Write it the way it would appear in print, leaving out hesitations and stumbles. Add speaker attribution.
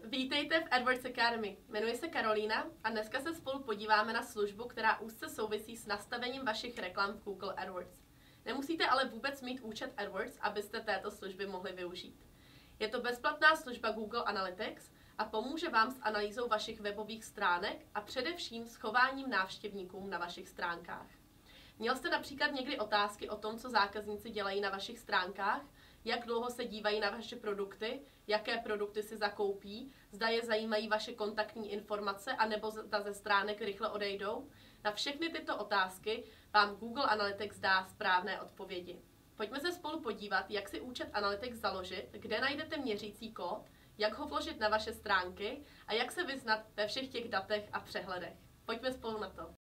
Speaker 1: Vítejte v AdWords Academy. Jmenuji se Karolína a dneska se spolu podíváme na službu, která úzce souvisí s nastavením vašich reklam v Google AdWords. Nemusíte ale vůbec mít účet AdWords, abyste této služby mohli využít. Je to bezplatná služba Google Analytics a pomůže vám s analýzou vašich webových stránek a především s chováním návštěvníkům na vašich stránkách. Měl jste například někdy otázky o tom, co zákazníci dělají na vašich stránkách, jak dlouho se dívají na vaše produkty, jaké produkty si zakoupí, zda je zajímají vaše kontaktní informace, anebo zda ze stránek rychle odejdou? Na všechny tyto otázky vám Google Analytics dá správné odpovědi. Pojďme se spolu podívat, jak si účet Analytics založit, kde najdete měřící kód, jak ho vložit na vaše stránky a jak se vyznat ve všech těch datech a přehledech. Pojďme spolu na to.